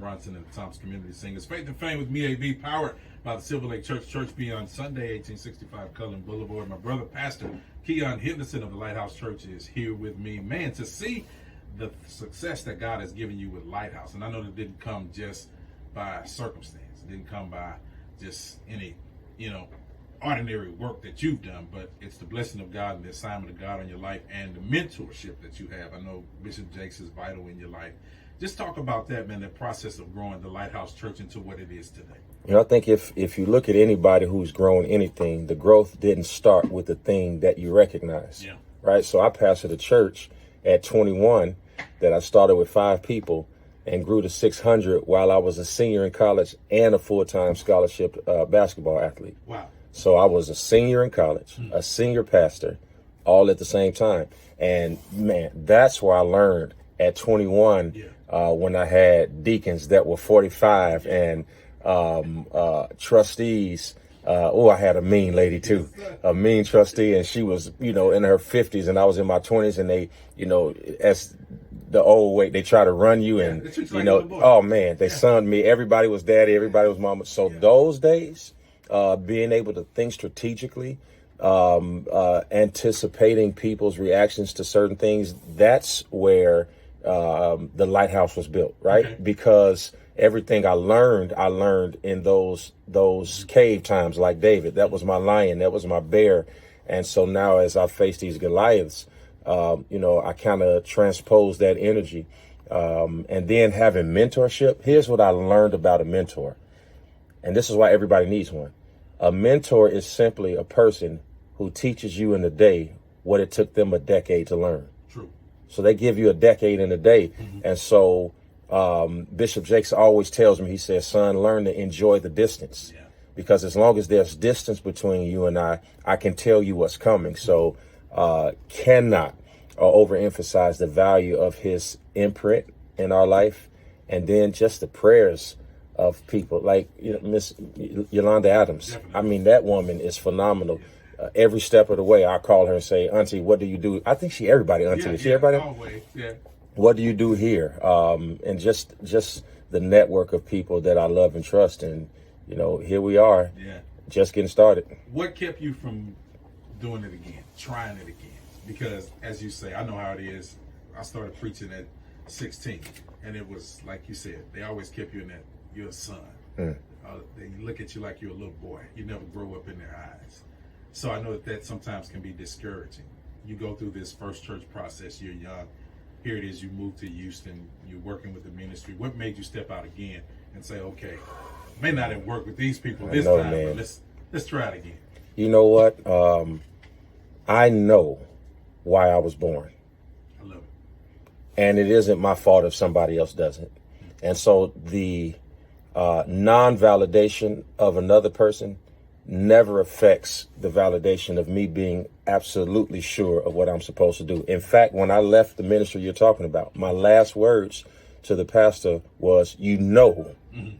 Bronson and the Thompson Community Singers. Faith and Fame with me, A.B., powered by the Silver Lake Church, Church Beyond Sunday, 1865 Cullen Boulevard. My brother, Pastor Keion Henderson of the Lighthouse Church, is here with me. Man, to see the success that God has given you with Lighthouse, and I know that didn't come just by circumstance. It didn't come by just any, ordinary work that you've done, but it's the blessing of God and the assignment of God on your life and the mentorship that you have. I know Bishop Jakes is vital in your life. Just talk about that, man, the process of growing the Lighthouse Church into what it is today. I think if you look at anybody who's grown anything, the growth didn't start with the thing that you recognize, right? So I pastored a church at 21 that I started with 5 people and grew to 600 while I was a senior in college and a full-time scholarship basketball athlete. Wow. So I was a senior in college, a senior pastor, all at the same time. And man, that's where I learned at 21 when I had deacons that were 45 and trustees. I had a mean lady too, a mean trustee, and she was, in her 50s and I was in my 20s, and they, as the old way, they try to run you and, oh man, they sunned me. Everybody was daddy, everybody was mama. So those days, being able to think strategically, anticipating people's reactions to certain things, that's where the Lighthouse was built, right? Okay. Because everything I learned in those cave times, like David. That was my lion, that was my bear. And so now as I face these Goliaths, I kind of transpose that energy. And then having mentorship, here's what I learned about a mentor. And this is why everybody needs one. A mentor is simply a person who teaches you in a day what it took them a decade to learn. True. So they give you a decade in a day. Mm-hmm. And so Bishop Jakes always tells me, he says, son, learn to enjoy the distance. Yeah. Because as long as there's distance between you and I can tell you what's coming. So cannot overemphasize the value of his imprint in our life. And then just the prayers of people like Miss Yolanda Adams. Definitely. I mean, that woman is phenomenal. Every step of the way, I call her and say, Auntie, what do you do? I think everybody, Auntie. Is she everybody? Always. Yeah. What do you do here? And just the network of people that I love and trust. And, here we are, just getting started. What kept you from doing it again, trying it again? Because as you say, I know how it is. I started preaching at 16, and it was like you said, they always kept you in that you're a son. They look at you like you're a little boy. You never grow up in their eyes. So I know that sometimes can be discouraging. You go through this first church process, you're young. Here it is, you move to Houston, you're working with the ministry. What made you step out again and say, okay, may not have worked with these people this time, man. But let's try it again. You know what? I know why I was born. I love it. And it isn't my fault if somebody else doesn't. And so the non-validation of another person never affects the validation of me being absolutely sure of what I'm supposed to do. In fact, when I left the ministry you're talking about, my last words to the pastor was,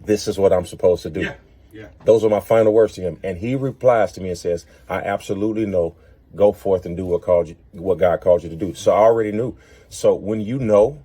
this is what I'm supposed to do. Yeah. Those are my final words to him. And he replies to me and says, I absolutely know. Go forth and do what God called you to do. So I already knew. So when you know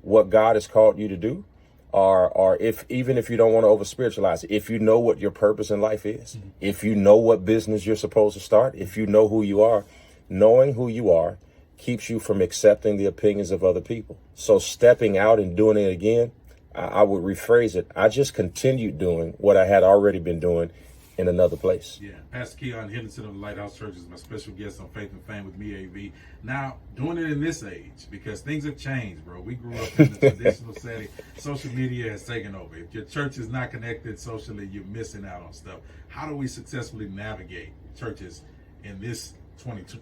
what God has called you to do, or even if you don't want to over spiritualize it, if you know what your purpose in life is, if you know what business you're supposed to start, if you know who you are, knowing who you are keeps you from accepting the opinions of other people. So stepping out and doing it again, I would rephrase it. I just continued doing what I had already been doing in another place. Yeah, Pastor Keion Henderson of the Lighthouse Church is my special guest on Faith and Fame with me, AV. Now, doing it in this age, because things have changed, bro. We grew up in the traditional setting. Social media has taken over. If your church is not connected socially, you're missing out on stuff. How do we successfully navigate churches in this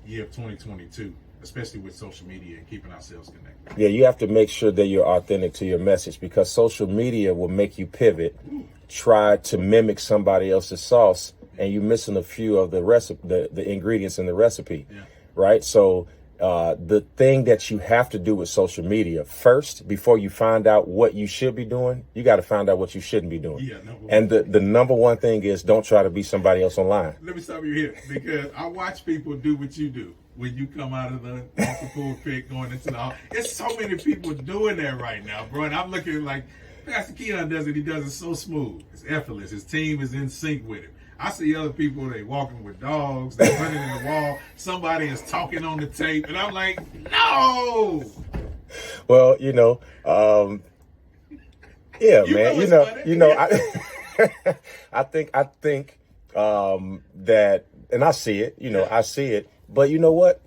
year of 2022, especially with social media and keeping ourselves connected? Yeah, you have to make sure that you're authentic to your message, because social media will make you pivot, try to mimic somebody else's sauce, and you're missing a few of the ingredients in the recipe, right? So the thing that you have to do with social media first, before you find out what you should be doing, you got to find out what you shouldn't be doing. And the number one thing is, don't try to be somebody else online. Let me stop you here, because I watch people do what you do. When you come out of the pulpit going into the hall, there's so many people doing that right now, bro. And I'm looking like, Pastor Keion does it. He does it so smooth. It's effortless. His team is in sync with him. I see other people, they walking with dogs, they running in the wall. Somebody is talking on the tape, and I'm like, no. Well, yeah, man. I think that, and I see it. I see it. But you know what?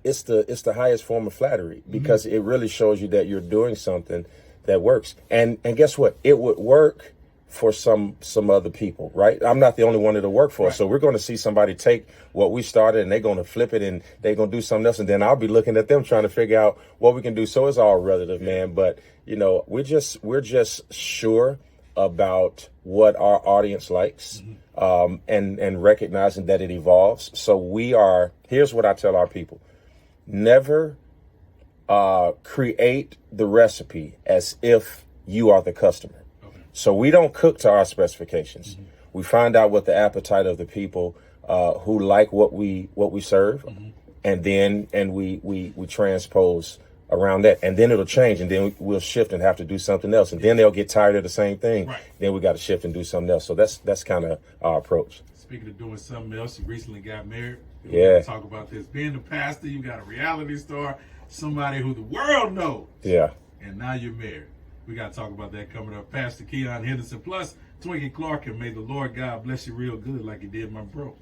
It's the highest form of flattery, because it really shows you that you're doing something that works. And guess what? It would work for some other people, right? I'm not the only one it'll work for. Right. So we're going to see somebody take what we started and they're going to flip it and they're going to do something else. And then I'll be looking at them trying to figure out what we can do. So it's all relative, man. But, we're just sure about what our audience likes, and recognizing that it evolves. So here's what I tell our people: never create the recipe as if you are the customer. So we don't cook to our specifications. We find out what the appetite of the people who like what we serve, and we transpose around that, and then it'll change, and then we'll shift and have to do something else, and then they'll get tired of the same thing. Right. Then we got to shift and do something else. So that's kind of our approach. Speaking of doing something else, you recently got married. Yeah. Talk about this. Being the pastor, you got a reality star, somebody who the world knows. Yeah. And now you're married. We got to talk about that coming up. Pastor Keion Henderson plus Twinkie Clark, and may the Lord God bless you real good like he did my bro.